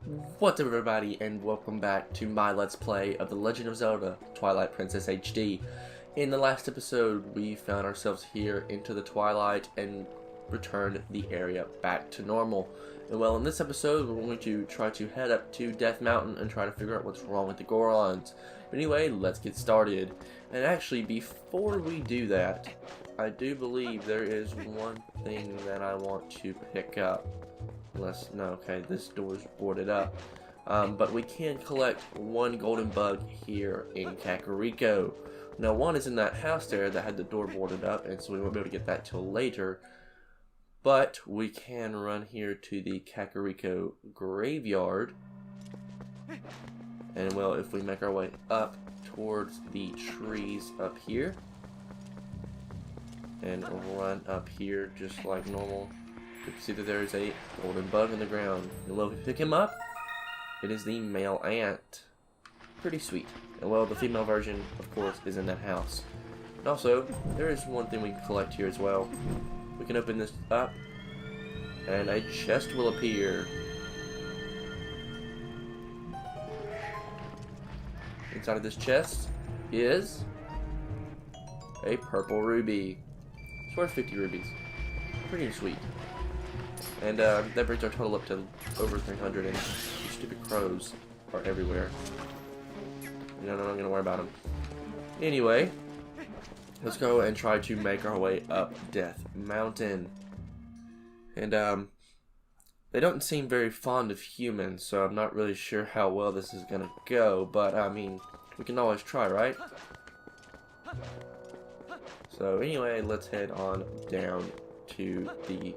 What's up everybody, and welcome back to my Let's Play of The Legend of Zelda Twilight Princess HD. In the last episode, we found ourselves here into the Twilight and returned the area back to normal. And well, in this episode, we're going to try to head up to Death Mountain and try to figure out what's wrong with the Gorons. But anyway, let's get started. And actually, before we do that, I do believe there is one thing that I want to pick up. Okay, this door's boarded up. But we can collect one golden bug here in Kakariko. Now, one is in that house there that had the door boarded up, and so we won't be able to get that till later. But we can run here to the Kakariko graveyard. And well, if we make our way up towards the trees up here, and run up here just like normal, you can see that there is a golden bug in the ground. And well, if we pick him up, it is the male ant. Pretty sweet. And well, the female version, of course, is in that house. And also, there is one thing we can collect here as well. We can open this up, and a chest will appear. Inside of this chest is a purple ruby. It's worth 50 rubies. Pretty sweet. And that brings our total up to over 300, and these stupid crows are everywhere. No, I'm not going to worry about them. Anyway, let's go and try to make our way up Death Mountain. And they don't seem very fond of humans, so I'm not really sure how well this is going to go. But, I mean, we can always try, right? So, anyway, let's head on down to the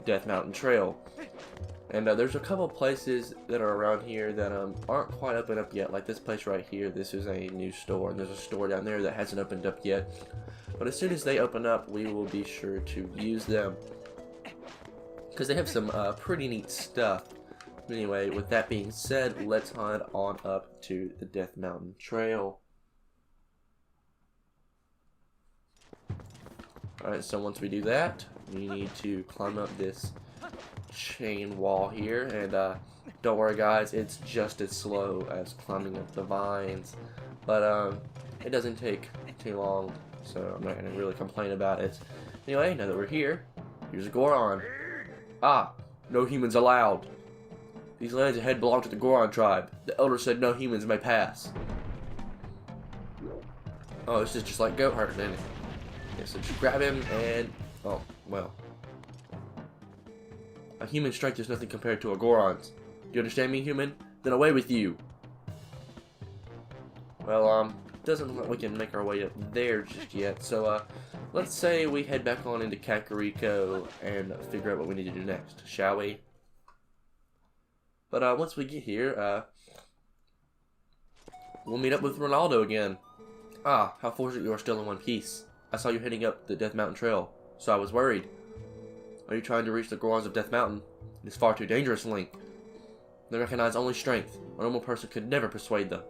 Death Mountain Trail. And there's a couple places that are around here that aren't quite opened up yet, like this place right here. This is a new store, and there's a store down there that hasn't opened up yet. But as soon as they open up, we will be sure to use them, because they have some pretty neat stuff. Anyway, with that being said, let's head on up to the Death Mountain Trail. Alright, so once we do that, we need to climb up this chain wall here, and don't worry guys, it's just as slow as climbing up the vines, but it doesn't take too long, so I'm not going to really complain about it. Anyway, now that we're here, here's a Goron. Ah, no humans allowed. These lands ahead belong to the Goron tribe. The elder said no humans may pass. Oh, this is just like goat herding, isn't it? Yeah, so just grab him and, oh, well. A human's strength is nothing compared to a Goron's. Do you understand me, human? Then away with you! Well, doesn't look like we can make our way up there just yet, so, let's say we head back on into Kakariko and figure out what we need to do next, shall we? But, once we get here, we'll meet up with Ronaldo again. Ah, how fortunate you are still in one piece. I saw you heading up the Death Mountain Trail, so I was worried. Are you trying to reach the Gorons of Death Mountain? It is far too dangerous, Link. They recognize only strength. A normal person could never persuade them.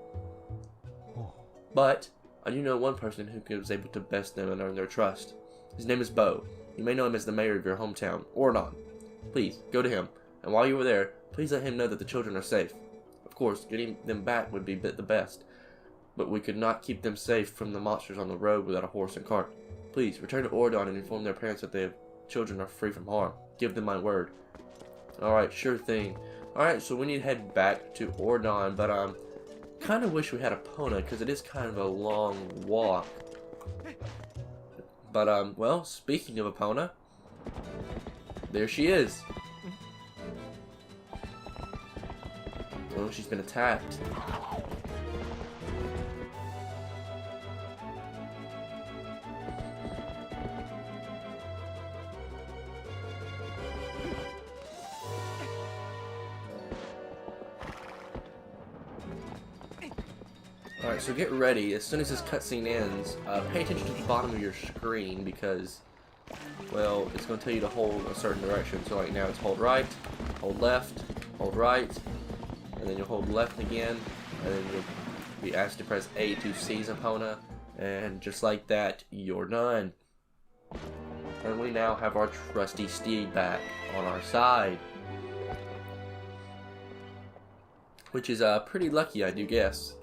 But I do know one person who was able to best them and earn their trust. His name is Bo. You may know him as the mayor of your hometown, Ordon. Please, go to him, and while you are there, please let him know that the children are safe. Of course, getting them back would be the best, but we could not keep them safe from the monsters on the road without a horse and cart. Please, return to Ordon and inform their parents that their children are free from harm. Give them my word. Alright, sure thing. Alright, so we need to head back to Ordon, but kind of wish we had Epona, because it is kind of a long walk. But well, speaking of Epona, there she is. Oh, she's been attacked. Alright, so get ready. As soon as this cutscene ends, pay attention to the bottom of your screen, because, well, it's going to tell you to hold a certain direction. So like now it's hold right, hold left, hold right, and then you'll hold left again, and then you'll be asked to press A to seize Epona, and just like that, you're done. And we now have our trusty steed back on our side. which is pretty lucky, I do guess.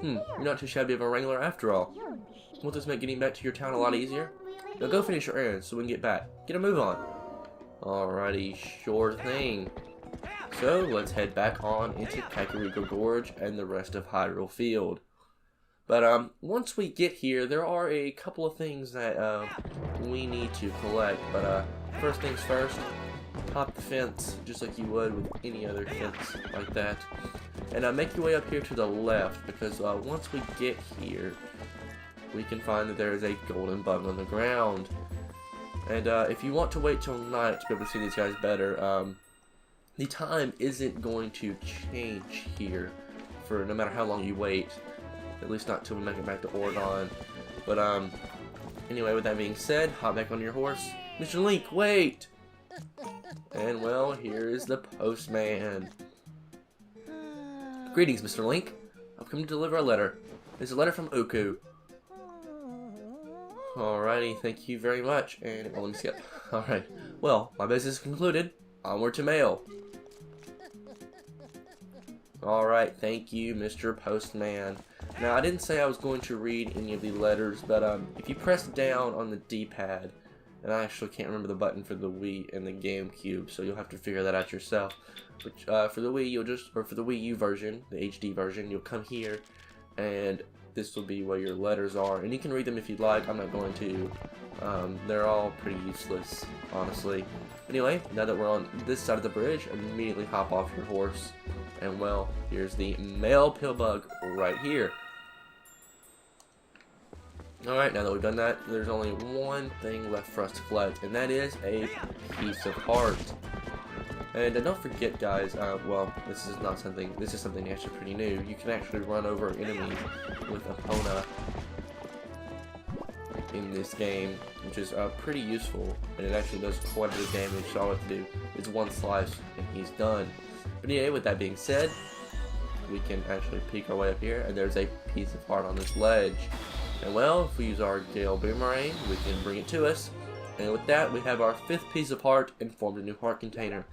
You're not too shabby of a wrangler after all. Won't this make getting back to your town a lot easier? Now go finish your errands so we can get back. Get a move on. Alrighty, sure thing. So let's head back on into Kakariko Gorge and the rest of Hyrule Field. But once we get here, there are a couple of things that we need to collect. But first things first, hop the fence just like you would with any other fence like that. And make your way up here to the left, because once we get here, we can find that there is a golden button on the ground. And if you want to wait till night to be able to see these guys better, the time isn't going to change here for no matter how long you wait. At least not till we make it back to Oregon. But anyway, with that being said, hop back on your horse. Mr. Link, wait! And well, here is the postman. Greetings, Mr. Link. I've come to deliver a letter. It's a letter from Uku. Alrighty, thank you very much. And let me skip. Alright, well, my business is concluded. Onward to mail. Alright, thank you, Mr. Postman. Now, I didn't say I was going to read any of the letters, but if you press down on the D-pad, and I actually can't remember the button for the Wii and the GameCube, so you'll have to figure that out yourself. But for the Wii, for the Wii U version, the HD version, you'll come here, and this will be where your letters are, and you can read them if you'd like. I'm not going to. They're all pretty useless, honestly. Anyway, now that we're on this side of the bridge, immediately hop off your horse, and well, here's the male pillbug right here. Alright, now that we've done that, there's only one thing left for us to collect, and that is a piece of heart. And don't forget, guys, well, this is something actually pretty new. You can actually run over enemies with Epona in this game, which is pretty useful, and it actually does quite a bit of damage. So all I have to do is one slice, and he's done. But anyway, with that being said, we can actually peek our way up here, and there's a piece of heart on this ledge. And well, if we use our Gale Boomerang, we can bring it to us. And with that, we have our 5th piece of heart and formed a new heart container.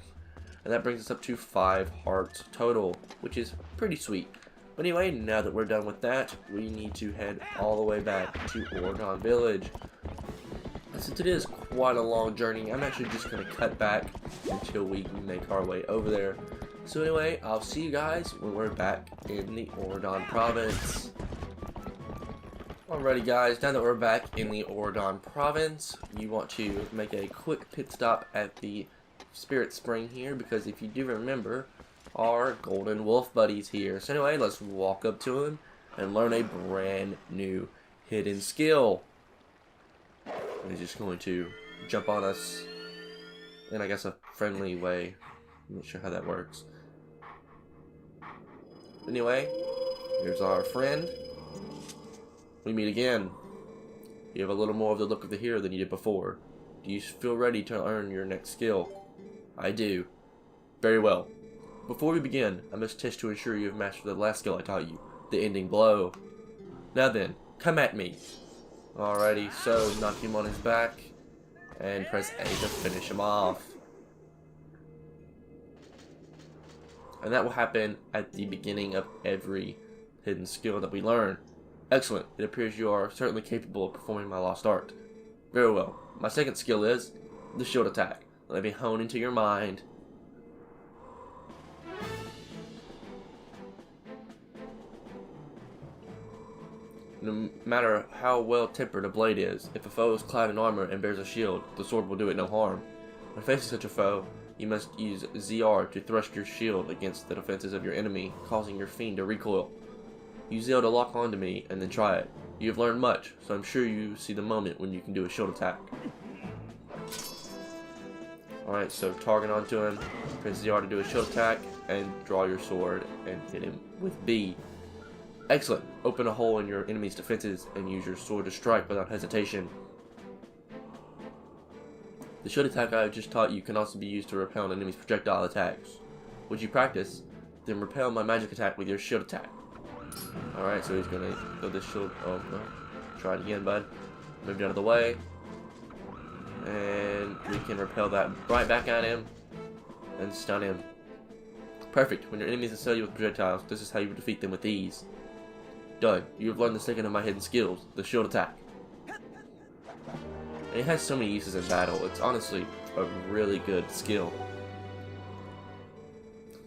And that brings us up to 5 hearts total, which is pretty sweet. But anyway, now that we're done with that, we need to head all the way back to Oregon Village. And since it is quite a long journey, I'm actually just going to cut back until we make our way over there. So anyway, I'll see you guys when we're back in the Oregon province. Alrighty guys, now that we're back in the Oregon province, you want to make a quick pit stop at the Spirit Spring here, because if you do remember, our golden wolf buddy's here. So anyway, let's walk up to him and learn a brand new hidden skill. He's just going to jump on us in, I guess, a friendly way. I'm not sure how that works. Anyway, here's our friend. We meet again. You have a little more of the look of the hero than you did before. Do you feel ready to earn your next skill? I do. Very well. Before we begin, I must test to ensure you have mastered the last skill I taught you, the ending blow. Now then, come at me. Alrighty, so knock him on his back, and press A to finish him off. And that will happen at the beginning of every hidden skill that we learn. Excellent. It appears you are certainly capable of performing my lost art. Very well. My second skill is the shield attack. Let me hone into your mind. No matter how well tempered a blade is, if a foe is clad in armor and bears a shield, the sword will do it no harm. When facing such a foe, you must use ZR to thrust your shield against the defenses of your enemy, causing your fiend to recoil. Use Zelda to lock onto me, and then try it. You have learned much, so I'm sure you see the moment when you can do a shield attack. Alright, so target onto him, press ZR to do a shield attack, and draw your sword and hit him with B. Excellent! Open a hole in your enemy's defenses and use your sword to strike without hesitation. The shield attack I have just taught you can also be used to repel an enemy's projectile attacks. Would you practice? Then repel my magic attack with your shield attack. Alright, so he's gonna throw this shield. Oh no. Try it again, bud. Moved out of the way. And we can repel that right back at him and stun him. Perfect. When your enemies assail you with projectiles, this is how you defeat them with ease. Done. You have learned the second of my hidden skills, the shield attack. And it has so many uses in battle. It's honestly a really good skill.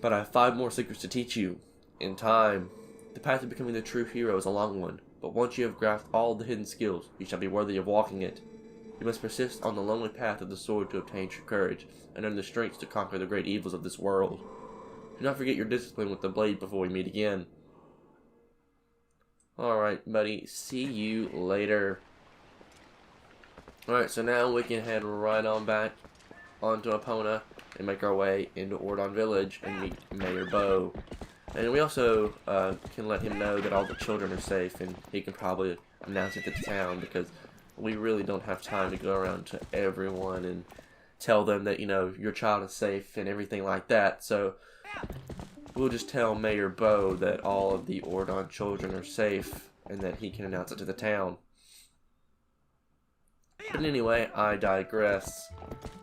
But I have 5 more secrets to teach you. In time. The path to becoming the true hero is a long one, but once you have grasped all the hidden skills, you shall be worthy of walking it. You must persist on the lonely path of the sword to obtain true courage, and earn the strength to conquer the great evils of this world. Do not forget your discipline with the blade before we meet again. Alright, buddy. See you later. Alright, so now we can head right on back onto Epona and make our way into Ordon Village and meet Mayor Bo. And we also can let him know that all the children are safe, and he can probably announce it to the town, because we really don't have time to go around to everyone and tell them that, you know, your child is safe and everything like that. So we'll just tell Mayor Bo that all of the Ordon children are safe and that he can announce it to the town. But anyway, I digress.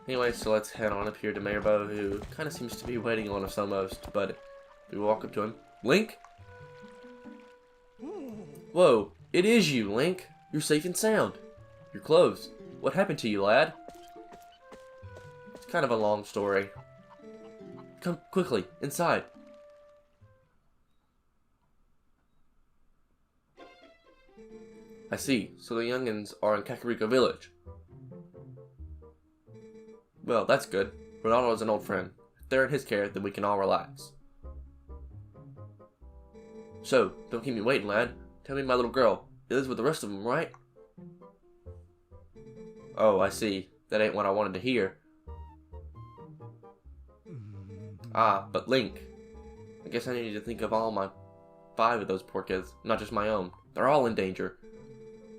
Anyway, so let's head on up here to Mayor Bo, who kind of seems to be waiting on us almost, but we walk up to him. Link? Whoa, it is you, Link. You're safe and sound. Your clothes. What happened to you, lad? It's kind of a long story. Come quickly, inside. I see. So the youngins are in Kakariko Village. Well, that's good. Ronaldo is an old friend. If they're in his care, then we can all relax. So, don't keep me waiting, lad. Tell me my little girl is with the rest of them, right? Oh, I see. That ain't what I wanted to hear. Ah, but Link. I guess I need to think of all my 5 of those poor kids, not just my own. They're all in danger.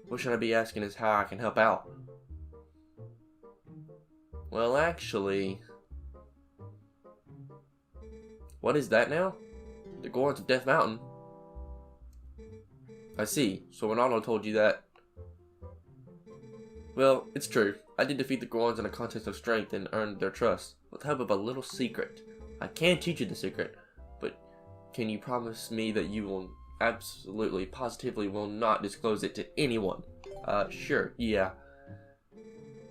What should I be asking is how I can help out. Well, actually... What is that now? The Gorons of Death Mountain. I see. So Ronaldo told you that. Well, it's true. I did defeat the Gorons in a contest of strength and earned their trust, with the help of a little secret. I can teach you the secret, but can you promise me that you will absolutely, positively will not disclose it to anyone? Sure, yeah.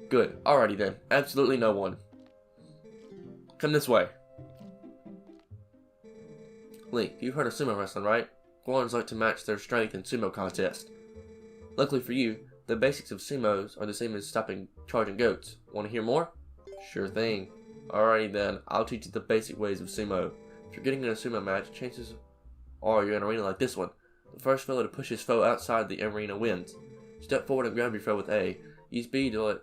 Good. Alrighty then. Absolutely no one. Come this way. Link, you've heard of sumo wrestling, right? Gorons like to match their strength in sumo contests. Luckily for you, the basics of sumos are the same as stopping charging goats. Want to hear more? Sure thing. Alrighty then, I'll teach you the basic ways of sumo. If you're getting in a sumo match, chances are you're in an arena like this one. The first fellow to push his foe outside the arena wins. Step forward and grab your foe with A. Use B to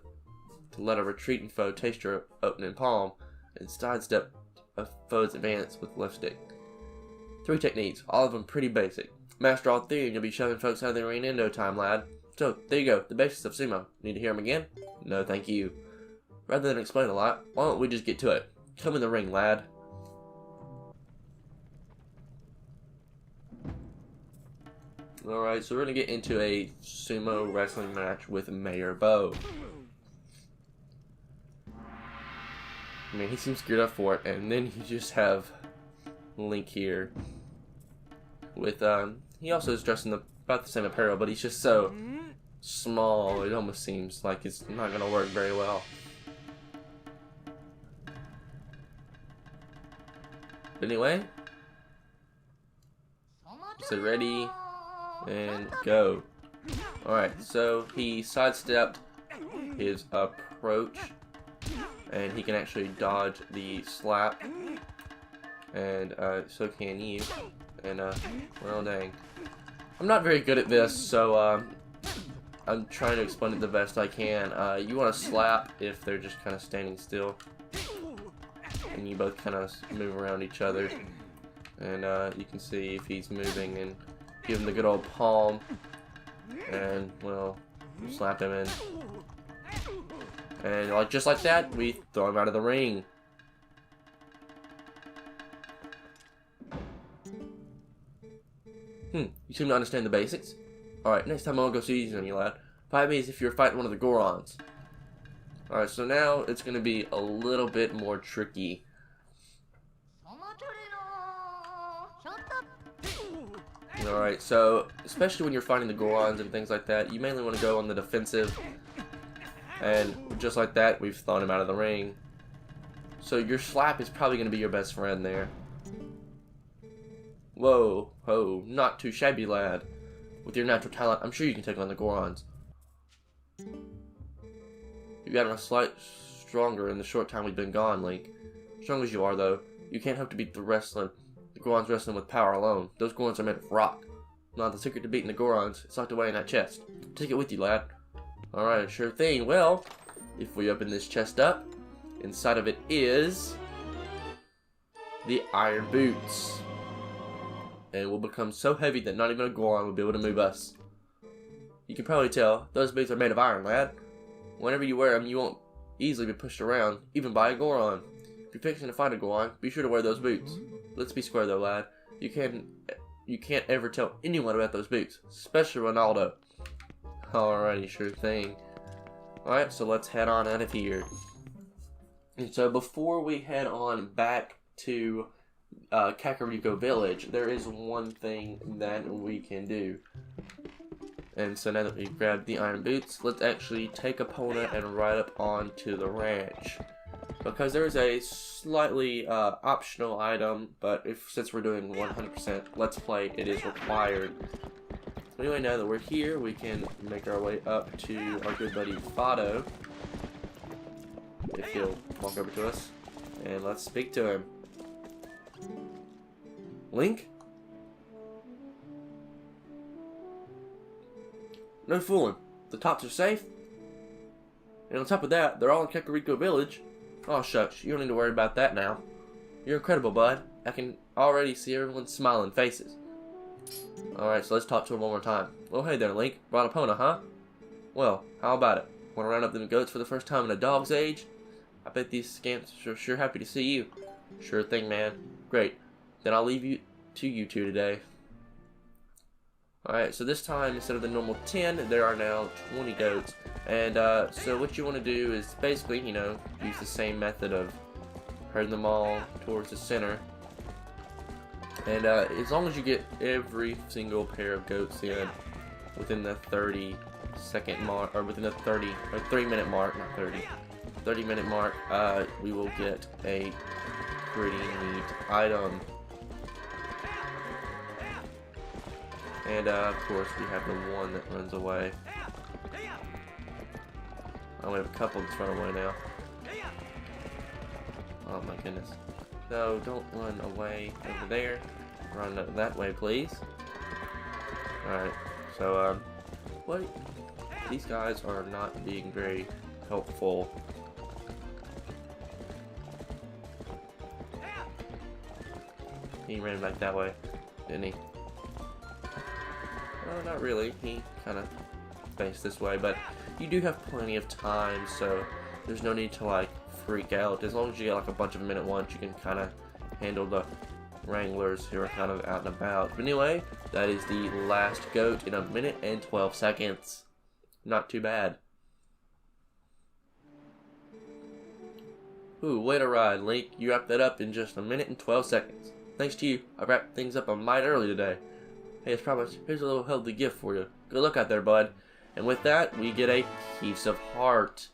let a retreating foe taste your opening palm, and sidestep a foe's advance with left stick. 3 techniques, all of them pretty basic. Master all 3 and you'll be shoving folks out of the arena in no time, lad. So, there you go, the basics of sumo. Need to hear them again? No, thank you. Rather than explain a lot, why don't we just get to it? Come in the ring, lad. Alright, so we're going to get into a sumo wrestling match with Mayor Bo. I mean, he seems geared up for it, and then you just have Link here. With, he also is dressed in about the same apparel, but he's just so small, it almost seems like it's not going to work very well. Anyway, so ready and go. Alright, so he sidestepped his approach, and he can actually dodge the slap, and so can you. And well, dang, I'm not very good at this, so I'm trying to explain it the best I can. You want to slap if they're just kind of standing still, and you both kind of move around each other, and you can see if he's moving, and give him the good old palm, and well, slap him in, and like just like that, we throw him out of the ring. You seem to understand the basics. Alright, next time I won't go see easy on you, lad. Fight me as if you're fighting one of the Gorons. Alright, so now it's going to be a little bit more tricky. Alright, so especially when you're fighting the Gorons and things like that, you mainly want to go on the defensive. And just like that, we've thrown him out of the ring. So your slap is probably going to be your best friend there. Whoa, ho, not too shabby, lad. With your natural talent, I'm sure you can take on the Gorons. You've gotten a slight stronger in the short time we've been gone, Link. Strong as you are, though, you can't hope to beat the Gorons wrestling with power alone. Those Gorons are made of rock. Now, the secret to beating the Gorons is locked away in that chest. Take it with you, lad. Alright, sure thing. Well, if we open this chest up, inside of it is the iron boots. And we'll become so heavy that not even a Goron will be able to move us. You can probably tell, those boots are made of iron, lad. Whenever you wear them, you won't easily be pushed around, even by a Goron. If you're fixing to fight a Goron, be sure to wear those boots. Let's be square though, lad. You can't ever tell anyone about those boots, especially Ronaldo. Alrighty, sure thing. Alright, so let's head on out of here. And so before we head on back to Kakariko Village, there is one thing that we can do. And so now that we've grabbed the iron boots, let's actually take Epona and ride up onto the ranch. Because there is a slightly optional item, but since we're doing 100% Let's Play, it is required. Anyway, now that we're here, we can make our way up to our good buddy Fado. If he'll walk over to us. And let's speak to him. Link? No fooling. The tops are safe. And on top of that, they're all in Kakariko Village. Oh shucks, you don't need to worry about that now. You're incredible, bud. I can already see everyone's smiling faces. Alright, so let's talk to him one more time. Oh hey there, Link. Brought Epona, huh? Well, how about it? Want to round up them goats for the first time in a dog's age? I bet these scamps are sure happy to see you. Sure thing, man. Great. Then I'll leave you two today. Alright, so this time, instead of the normal 10, there are now 20 goats. And so what you want to do is basically, you know, use the same method of herding them all towards the center. And as long as you get every single pair of goats in within the 30-second mark, or within the 3-minute mark, not 30-minute mark, we will get a pretty neat item. And of course we have the one that runs away. Oh, we have a couple that's run away now. Oh my goodness. No, don't run away over there. Run that way, please. Alright, so, what? These guys are not being very helpful. He ran back that way, didn't he? Well, not really. He kind of faced this way, but you do have plenty of time, so there's no need to, like, freak out. As long as you get, like, a bunch of them in at once, you can kind of handle the wranglers who are kind of out and about. But anyway, that is the last goat in 1 minute and 12 seconds. Not too bad. Ooh, way to ride, Link. You wrapped that up in just 1 minute and 12 seconds. Thanks to you, I wrapped things up a mite early today. Hey, as promised, here's a little healthy gift for you. Good luck out there, bud. And with that, we get a piece of heart.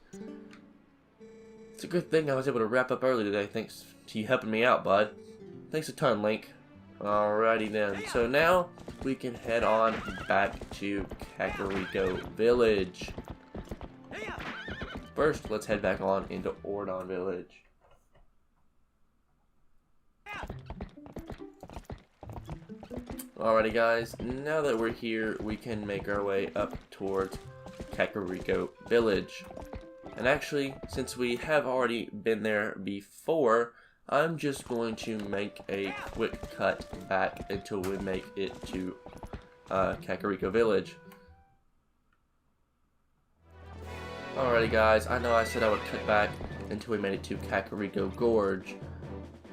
It's a good thing I was able to wrap up early today, thanks to you helping me out, bud. Thanks a ton, Link. Alrighty then. So now, we can head on back to Kakariko Village. First, let's head back on into Ordon Village. Alrighty guys, now that we're here, we can make our way up towards Kakariko Village. And actually, since we have already been there before, I'm just going to make a quick cut back until we make it to Kakariko Village. Alrighty guys, I know I said I would cut back until we made it to Kakariko Gorge,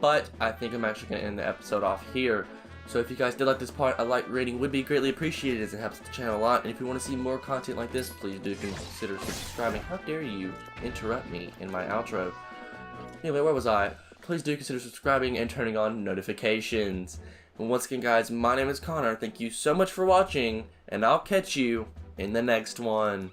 but I think I'm actually going to end the episode off here. So if you guys did like this part, a like rating would be greatly appreciated as it helps the channel a lot. And if you want to see more content like this, please do consider subscribing. How dare you interrupt me in my outro? Anyway, where was I? Please do consider subscribing and turning on notifications. And once again, guys, my name is Connor. Thank you so much for watching, and I'll catch you in the next one.